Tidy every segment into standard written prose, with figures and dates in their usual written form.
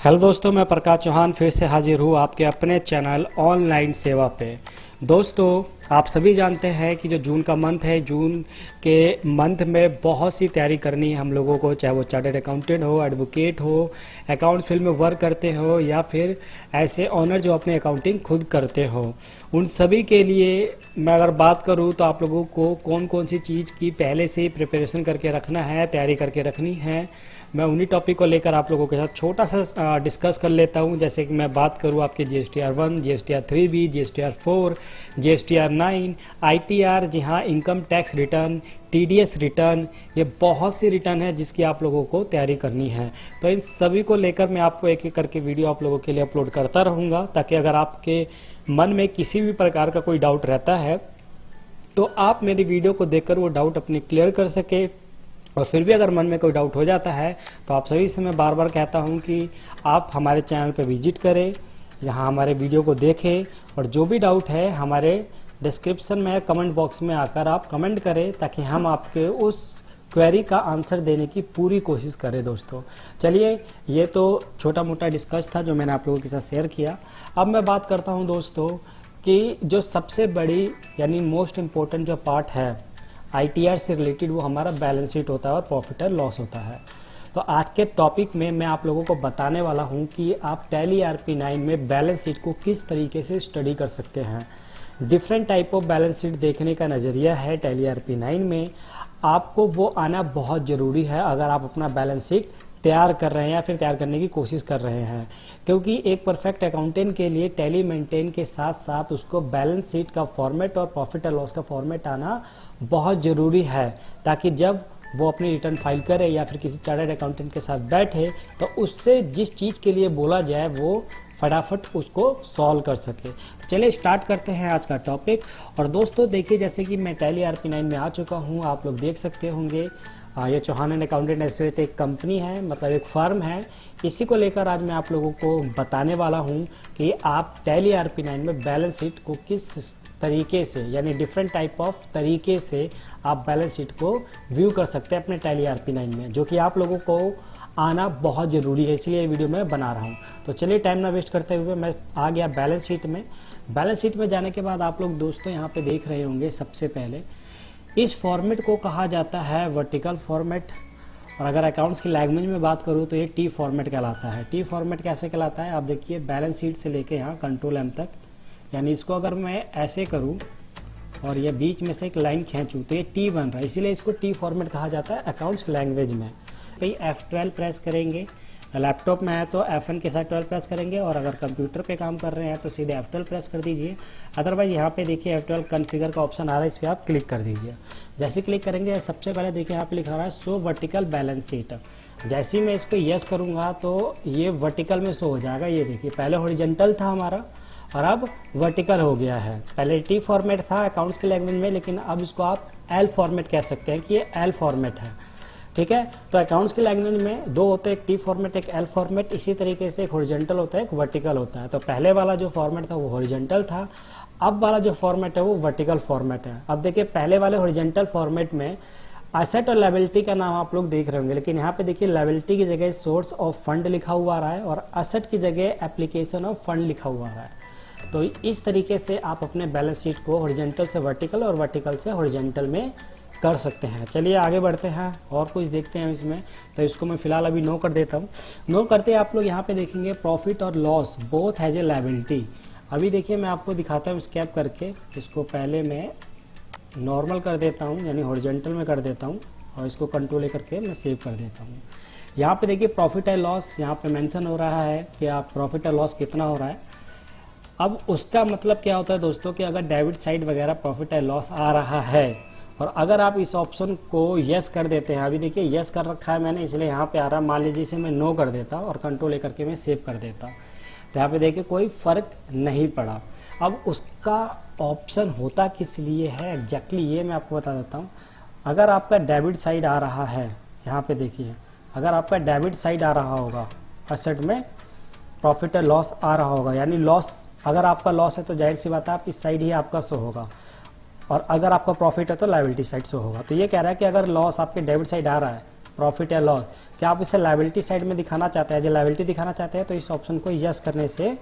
Hello दोस्तों, मैं प्रकाश चौहान फिर से हाजिर हूँ आपके अपने चैनल ऑनलाइन सेवा पे। दोस्तों, आप सभी जानते हैं कि जो जून का मंथ है, जून के मंथ में बहुत सी तैयारी करनी है हम लोगों को, चाहे वो चार्टर्ड अकाउंटेंट हो, एडवोकेट हो, अकाउंट फील्ड में वर्क करते हो या फिर ऐसे ऑनर जो अपने अकाउंटिंग खुद करते हो। उन सभी के लिए मैं अगर बात करूं तो आप लोगों को कौन कौन सी चीज़ की पहले से ही प्रिपरेशन करके रखना है, तैयारी करके रखनी है, मैं उन्हीं टॉपिक को लेकर आप लोगों के साथ छोटा सा डिस्कस कर लेता हूं। जैसे कि मैं बात करूं आपके GSTR 1, GSTR 3B, GSTR 4, GSTR 9, ITR, जी हाँ, income tax return, TDS return, ये बहुत सी रिटर्न है जिसकी आप लोगों को तैयारी करनी है। तो इन सभी को लेकर मैं आपको एक एक करके वीडियो आप लोगों के लिए अपलोड करता रहूँगा, ताकि अगर आपके मन में किसी भी प्रकार का कोई डाउट रहता है तो आप मेरी वीडियो को देखकर वो डाउट अपनी क्लियर कर सके। और फिर भी अगर मन में कोई डाउट हो जाता है तो आप सभी से मैं बार बार कहता हूं कि आप हमारे चैनल पर विजिट करें, यहाँ हमारे वीडियो को देखें और जो भी डाउट है हमारे डिस्क्रिप्शन में कमेंट बॉक्स में आकर आप कमेंट करें, ताकि हम आपके उस क्वेरी का आंसर देने की पूरी कोशिश करें। दोस्तों चलिए, ये तो छोटा मोटा डिस्कस था जो मैंने आप लोगों के साथ शेयर किया। अब मैं बात करता हूँ दोस्तों कि जो सबसे बड़ी यानी मोस्ट इम्पोर्टेंट जो पार्ट है ITR से रिलेटेड, वो हमारा बैलेंस शीट होता है और प्रॉफिट एंड लॉस होता है। तो आज के टॉपिक में मैं आप लोगों को बताने वाला हूं कि आप टैली RP9 में बैलेंस शीट को किस तरीके से स्टडी कर सकते हैं। Different type of balance sheet देखने का नज़रिया है टैली RP9 में, आपको वो आना बहुत ज़रूरी है अगर आप अपना बैलेंस शीट तैयार कर रहे हैं या फिर तैयार करने की कोशिश कर रहे हैं। क्योंकि एक परफेक्ट अकाउंटेंट के लिए टैली मेंटेन के साथ साथ उसको बैलेंस शीट का फॉर्मेट और प्रॉफिट एंड लॉस का फॉर्मेट आना बहुत ज़रूरी है, ताकि जब वो अपनी रिटर्न फाइल करे या फिर किसी चार्टर्ड अकाउंटेंट के साथ बैठे तो उससे जिस चीज़ के लिए बोला जाए वो फटाफट उसको सॉल्व कर सके। तो चलिए स्टार्ट करते हैं आज का टॉपिक। और दोस्तों देखिए, जैसे कि मैं टैली RP9 में आ चुका हूँ, आप लोग देख सकते होंगे ये चौहान एंड अकाउंटेंट एसोसिएट एक कंपनी है, मतलब एक फर्म है। इसी को लेकर आज मैं आप लोगों को बताने वाला हूं कि आप टैली RP9 में बैलेंस शीट को किस तरीके से, यानी डिफरेंट टाइप ऑफ तरीके से आप बैलेंस शीट को व्यू कर सकते हैं अपने टैली RP9 में, जो कि आप लोगों को आना बहुत ज़रूरी है। इसलिए ये वीडियो मैं बना रहा हूँ। तो चलिए टाइम ना वेस्ट करते हुए मैं आ गया बैलेंस शीट में। बैलेंस शीट में जाने के बाद आप लोग दोस्तों यहाँ पे देख रहे होंगे, सबसे पहले इस फॉर्मेट को कहा जाता है वर्टिकल फॉर्मेट। और अगर अकाउंट्स की लैंग्वेज में बात करूँ तो ये T फॉर्मेट कहलाता है। T फॉर्मेट कैसे कहलाता है, आप देखिए बैलेंस शीट से लेके यहाँ कंट्रोल M तक, यानी इसको अगर मैं ऐसे करूँ और ये बीच में से एक लाइन खींचूँ तो ये T बन रहा है, इसीलिए इसको T फॉर्मेट कहा जाता है अकाउंट्स लैंग्वेज में। कहीं F12 प्रेस करेंगे, लैपटॉप में है तो F1 के साथ 12 प्रेस करेंगे, और अगर कंप्यूटर पे काम कर रहे हैं तो सीधे F12 प्रेस कर दीजिए। अदरवाइज यहाँ पे देखिए F12 कॉन्फ़िगर का ऑप्शन आ रहा है, इस पर आप क्लिक कर दीजिए। जैसे क्लिक करेंगे सबसे पहले देखिए यहाँ पे लिखा रहा है शो वर्टिकल बैलेंस शीट। जैसे ही मैं इस पर यस करूँगा तो ये वर्टिकल में शो हो जाएगा। ये देखिए पहले हॉरिजॉन्टल था हमारा और अब वर्टिकल हो गया है। पहले T फॉर्मेट था अकाउंट्स के लैंग्वेज में, लेकिन अब इसको आप L फॉर्मेट कह सकते हैं कि ये L फॉर्मेट है। ठीक है, तो अकाउंट्स के लैंग्वेज में दो होते हैं, एक T फॉर्मेट, एक L फॉर्मेट। इसी तरीके से एक हॉरिजॉन्टल होता है, एक वर्टिकल होता है। तो पहले वाला जो फॉर्मेट था वो हॉरिजॉन्टल था, अब वाला जो फॉर्मेट है वो वर्टिकल फॉर्मेट है। अब देखिए पहले वाले हॉरिजॉन्टल फॉर्मेट में एसेट और लायबिलिटी का नाम आप लोग देख रहे होंगे, लेकिन यहाँ पे देखिए लायबिलिटी की जगह सोर्स ऑफ फंड लिखा हुआ आ रहा है और एसेट की जगह एप्लीकेशन ऑफ फंड लिखा हुआ आ रहा है। तो इस तरीके से आप अपने बैलेंस शीट को हॉरिजॉन्टल से वर्टिकल और वर्टिकल से हॉरिजॉन्टल में कर सकते हैं। चलिए आगे बढ़ते हैं और कुछ देखते हैं इसमें। तो इसको मैं फिलहाल अभी नो कर देता हूँ। नो करते आप लोग यहाँ पे देखेंगे प्रॉफिट और loss both has a liability. अभी देखिए मैं आपको दिखाता हूँ स्कैप करके। इसको पहले मैं नॉर्मल कर देता हूँ, यानी हॉरिजॉन्टल में कर देता हूँ, और इसको कंट्रोल ले करके मैं सेव कर देता हूँ। यहाँ पे देखिए प्रॉफिट एंड लॉस यहाँ पे मेंशन हो रहा है कि आप प्रॉफिट एंड लॉस कितना हो रहा है। अब उसका मतलब क्या होता है दोस्तों कि अगर डेबिट साइड वगैरह प्रॉफिट एंड लॉस आ रहा है और अगर आप इस ऑप्शन को यस कर देते हैं, अभी देखिए यस कर रखा है मैंने, इसलिए यहाँ पे आ रहा है। मान लीजिए इसे मैं नो कर देता और कंट्रोल लेकर के मैं सेव कर देता, तो यहाँ पे देखिए कोई फर्क नहीं पड़ा। अब उसका ऑप्शन होता किस लिए है एग्जैक्टली ये मैं आपको बता देता हूँ। अगर आपका डेबिट साइड आ रहा है, यहाँ पे देखिए अगर आपका डेबिट साइड आ रहा होगा, एसेट में प्रॉफिट एंड लॉस आ रहा होगा, यानी लॉस अगर आपका लॉस है तो जाहिर सी बात है आप इस साइड ही आपका शो होगा, और अगर आपका प्रॉफिट है तो लायबिलिटी साइड शो होगा। तो ये कह रहा है कि अगर लॉस आपके डेबिट साइड आ रहा है प्रॉफिट या लॉस, क्या आप इसे लायबिलिटी साइड में दिखाना चाहते हैं, जो लायबिलिटी दिखाना चाहते हैं तो इस ऑप्शन को यस करने से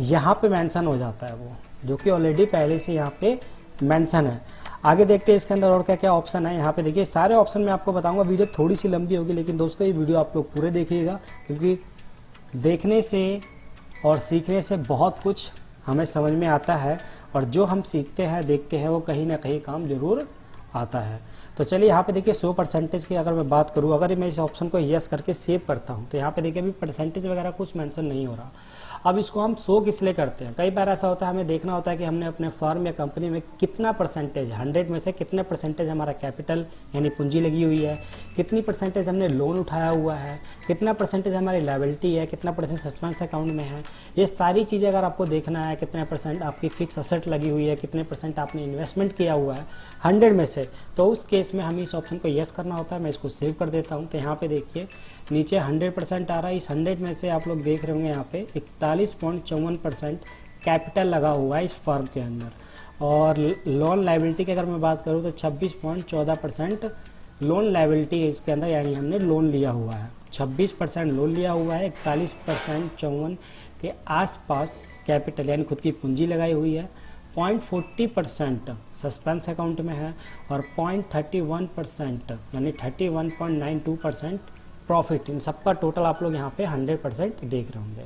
यहाँ पे मेंशन हो जाता है वो, जो कि ऑलरेडी पहले से यहाँ पे मेंशन है। आगे देखते हैं इसके अंदर और क्या क्या ऑप्शन है। यहाँ पे देखिए सारे ऑप्शन मैं आपको बताऊंगा, वीडियो थोड़ी सी लंबी होगी, लेकिन दोस्तों ये वीडियो आप लोग पूरे देखिएगा, क्योंकि देखने से और सीखने से बहुत कुछ हमें समझ में आता है, और जो हम सीखते हैं देखते हैं वो कहीं ना कहीं काम जरूर आता है। तो चलिए यहाँ पे देखिए 100% की अगर मैं बात करूँ, अगर मैं इस ऑप्शन को यस करके सेव करता हूँ तो यहाँ पे देखिए अभी परसेंटेज वगैरह कुछ मेंशन नहीं हो रहा। अब इसको हम शो किस लिए करते हैं, कई बार ऐसा होता है हमें देखना होता है कि हमने अपने फर्म या कंपनी में कितना परसेंटेज, 100 में से कितने परसेंटेज हमारा कैपिटल यानी पूंजी लगी हुई है, कितनी परसेंटेज हमने लोन उठाया हुआ है, कितना परसेंटेज हमारी लायबिलिटी है, कितना परसेंट सस्पेंस अकाउंट में है। ये सारी चीज़ें अगर आपको देखना है, कितने परसेंट आपकी फिक्स असेट लगी हुई है, कितने परसेंट आपने इन्वेस्टमेंट किया हुआ है 100 में से, तो उस केस में हमें इस ऑप्शन को यस करना होता है। मैं इसको सेव कर देता हूँ। तो यहाँ पे देखिए नीचे 100% आ रहा है। इस 100 में से आप लोग देख रहे होंगे यहाँ पे 41.54% कैपिटल लगा हुआ है इस फर्म के अंदर, और लोन लायबिलिटी की अगर मैं बात करूँ तो 26.14% लोन लायबिलिटी है इसके अंदर, यानी हमने लोन लिया हुआ है। 26% लोन लिया हुआ है, 41.54 के आसपास कैपिटल यानी खुद की पूंजी लगाई हुई है, 0.40% सस्पेंस अकाउंट में है, और 0.31% यानी 31.92% प्रॉफिट। इन सबका टोटल आप लोग यहाँ पे 100% देख रहे होंगे।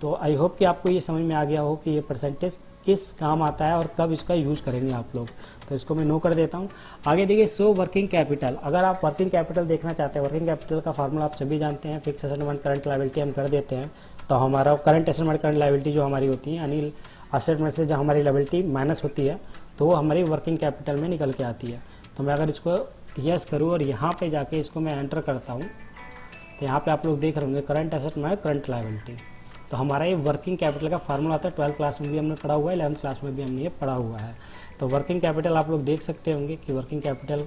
तो आई होप कि आपको ये समझ में आ गया हो कि ये परसेंटेज किस काम आता है और कब इसका यूज़ करेंगे आप लोग। तो इसको मैं नो कर देता हूँ। आगे देखिए शो वर्किंग कैपिटल। अगर आप वर्किंग कैपिटल देखना चाहते हैं, वर्किंग कैपिटल का फार्मूला आप सभी जानते हैं, fix asset minus current liability हम कर देते हैं, तो हमारा current asset minus current liability जो हमारी होती है, यानी असेट में से जब हमारी लायबिलिटी माइनस होती है तो वो हमारी वर्किंग कैपिटल में निकल के आती है। तो मैं अगर इसको यस करूँ और यहाँ पे जाके इसको मैं एंटर करता हूँ, तो यहाँ पे आप लोग देख रहे होंगे current asset minus current liability. तो हमारा ये वर्किंग कैपिटल का फार्मूला आता है, 12th क्लास में भी हमने पढ़ा हुआ है, 11th क्लास में भी हमने ये पढ़ा हुआ है। तो वर्किंग कैपिटल आप लोग देख सकते होंगे कि वर्किंग कैपिटल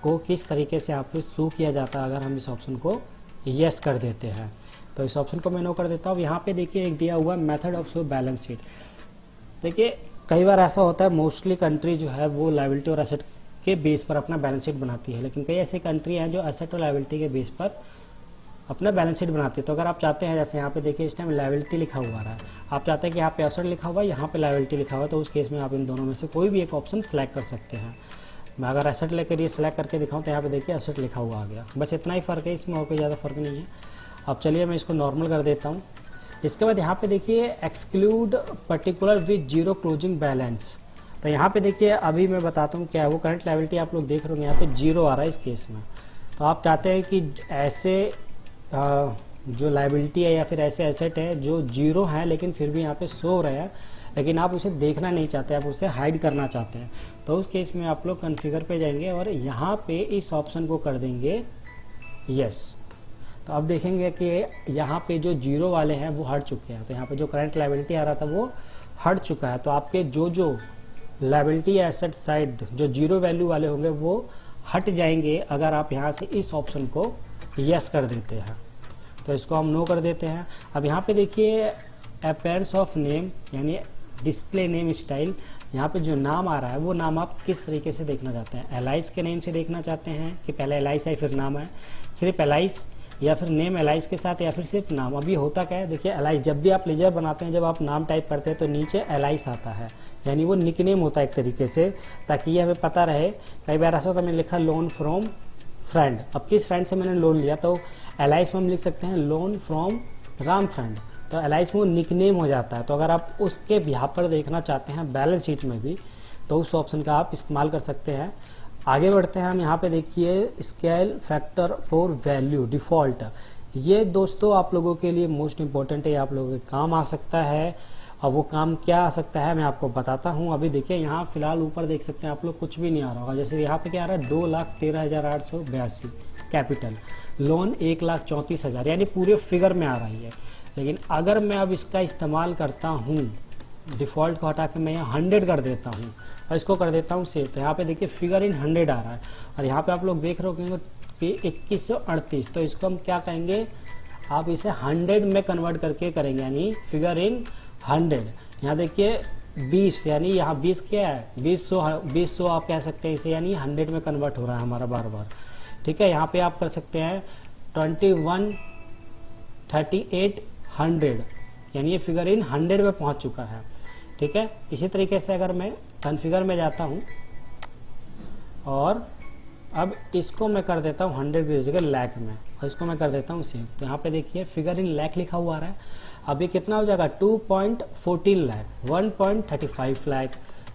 को किस तरीके से आप शो किया जाता है अगर हम इस ऑप्शन को यस कर देते हैं। तो इस ऑप्शन को मैं नो कर देता हूँ। यहाँ पे देखिए एक दिया हुआ method of show balance sheet. देखिए कई बार ऐसा होता है, मोस्टली कंट्री जो है वो लायबिलिटी और एसेट के बेस पर अपना बैलेंस शीट बनाती है, लेकिन कई ऐसी कंट्री हैं जो एसेट और लायबिलिटी के बेस पर अपना बैलेंस शीट बनाती है। तो अगर आप चाहते हैं, जैसे यहाँ पे देखिए इस टाइम लायबिलिटी लिखा हुआ रहा है, आप चाहते हैं कि यहाँ पे एसेट लिखा हुआ है, यहाँ पे लायबिलिटी लिखा हुआ है, तो उस केस में आप इन दोनों में से कोई भी एक ऑप्शन सेलेक्ट कर सकते हैं। मैं अगर एसेट लेकर ये सेलेक्ट करके दिखाऊँ तो यहाँ पे देखिए एसेट लिखा हुआ आ गया। बस इतना ही फ़र्क है, इसमें और कोई ज़्यादा फर्क नहीं है। अब चलिए मैं इसको नॉर्मल कर देता हूँ। इसके बाद यहाँ पे देखिए exclude particular with zero closing balance. तो यहाँ पे देखिए अभी मैं बताता हूँ क्या है वो। करंट लायबिलिटी आप लोग देख रहे होंगे यहाँ पे जीरो आ रहा है इस केस में। तो आप चाहते हैं कि ऐसे जो लायबिलिटी है या फिर ऐसे एसेट है जो जीरो है लेकिन फिर भी यहाँ पे शो हो रहा है, लेकिन आप उसे देखना नहीं चाहते, आप उसे हाइड करना चाहते हैं, तो उस केस में आप लोग कॉन्फ़िगर पे जाएंगे और यहाँ पे इस ऑप्शन को कर देंगे यस। तो अब देखेंगे कि यहाँ पे जो जीरो वाले हैं वो हट चुके हैं। तो यहाँ पे जो करंट लायबिलिटी आ रहा था वो हट चुका है। तो आपके जो लायबिलिटी एसेट साइड जो जीरो वैल्यू वाले होंगे वो हट जाएंगे अगर आप यहाँ से इस ऑप्शन को यस कर देते हैं। तो इसको हम नो कर देते हैं। अब यहाँ पे देखिए अपीयरेंस ऑफ नेम यानी डिस्प्ले नेम स्टाइल, यहाँ पे जो नाम आ रहा है वो नाम आप किस तरीके से देखना चाहते हैं। एलाइस के नेम से देखना चाहते हैं कि पहले एलाइस है फिर नाम है, सिर्फ एलाइस, या फिर नेम एलाइस के साथ, या फिर सिर्फ नाम। अभी होता क्या है, देखिए एलाइस जब भी आप लेजर बनाते हैं, जब आप नाम टाइप करते हैं तो नीचे एलाइस आता है, यानी वो निकनेम होता है एक तरीके से, ताकि ये हमें पता रहे। कई बार ऐसा होता है मैंने लिखा लोन फ्रॉम फ्रेंड, अब किस फ्रेंड से मैंने लोन लिया, तो एलाइस में हम लिख सकते हैं लोन फ्रॉम राम फ्रेंड। तो एलाइस में वो निकनेम हो जाता है। तो अगर आप उसके यहाँ पर देखना चाहते हैं बैलेंस शीट में भी, तो उस ऑप्शन का आप इस्तेमाल कर सकते हैं। आगे बढ़ते हैं हम। यहाँ पे देखिए scale factor for value default. ये दोस्तों आप लोगों के लिए मोस्ट इंपॉर्टेंट है, आप लोगों के काम आ सकता है। और वो काम क्या आ सकता है मैं आपको बताता हूँ। अभी देखिए यहाँ फिलहाल ऊपर देख सकते हैं आप लोग, कुछ भी नहीं आ रहा होगा। जैसे यहाँ पे क्या आ रहा है 2,13,882 कैपिटल, लोन 1,34,000, यानी पूरे फिगर में आ रही है। लेकिन अगर मैं अब इसका इस्तेमाल करता हूँ, डिफ़ॉल्ट को हटा के मैं यहाँ 100 कर देता हूँ और इसको कर देता हूँ सेव, तो यहाँ पे देखिए फिगर इन 100 आ रहा है। और यहाँ पे आप लोग देख रहे हो कि 2138, तो इसको हम क्या कहेंगे, आप इसे 100 में कन्वर्ट करके करेंगे, यानी फिगर इन 100। यहाँ देखिए 20, यानी यहाँ 20 क्या है, 20 आप कह सकते हैं इसे, यानी 100 में कन्वर्ट हो रहा है हमारा बार बार। ठीक है, यहाँ पे आप कर सकते हैं 213800, यानी ये फिगर इन 100 में पहुंच चुका है। ठीक है, इसी तरीके से अगर मैं कॉन्फ़िगर में जाता हूं और अब इसको मैं कर देता हूं 100 की जगह लाख में, और इसको मैं कर देता हूं सेव, तो यहाँ पे देखिए फिगर इन लाख लिखा हुआ आ रहा है। अब ये कितना हो जाएगा 2.14 लाख, 1.35 लाख,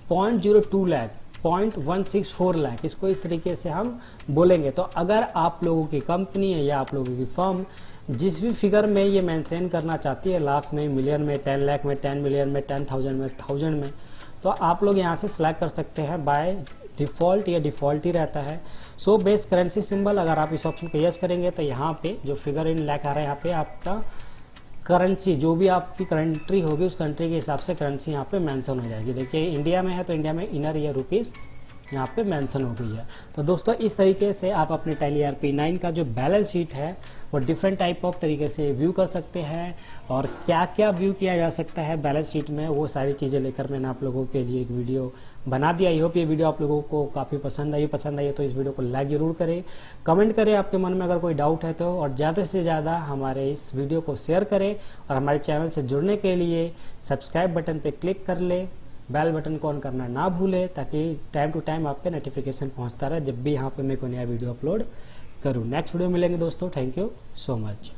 0.02 लाख, 0.164 लाख, इसको इस तरीके से हम बोलेंगे। तो अगर आप लोगों की कंपनी है या आप लोगों की फर्म जिस भी फिगर में ये मेंशन करना चाहती है, लाख में, मिलियन में, 10 लाख में, 10 मिलियन में, 10,000 में, 1000 में, तो आप लोग यहाँ से सिलेक्ट कर सकते हैं बाय डिफ़ॉल्ट, या डिफ़ॉल्ट ही रहता है। सो बेस करेंसी सिंबल, अगर आप इस ऑप्शन को यस करेंगे तो यहाँ पे जो फिगर इन लाख आ रहा है, यहाँ पे आपका करेंसी जो भी आपकी कंट्री होगी उस कंट्री के हिसाब से करेंसी यहाँ पे मेंशन हो जाएगी। देखिए इंडिया में है तो इंडिया में इनर या रुपीस यहाँ पे मेंशन हो गई है। तो दोस्तों इस तरीके से आप अपने टैली ERP9 का जो बैलेंस शीट है वो डिफरेंट टाइप ऑफ तरीके से व्यू कर सकते हैं, और क्या क्या व्यू किया जा सकता है बैलेंस शीट में, वो सारी चीज़ें लेकर मैंने आप लोगों के लिए एक वीडियो बना दिया। आई होप ये वीडियो आप लोगों को काफ़ी पसंद आई है तो इस वीडियो को लाइक जरूर करें, कमेंट करें आपके मन में अगर कोई डाउट है तो, और ज़्यादा से ज़्यादा हमारे इस वीडियो को शेयर करें, और हमारे चैनल से जुड़ने के लिए सब्सक्राइब बटन पर क्लिक कर ले, बेल बटन को ऑन करना ना भूलें, ताकि टाइम टू टाइम आप पे नोटिफिकेशन पहुंचता रहे जब भी यहाँ पे मैं कोई नया वीडियो अपलोड करूँ। नेक्स्ट वीडियो मिलेंगे दोस्तों, थैंक यू सो मच।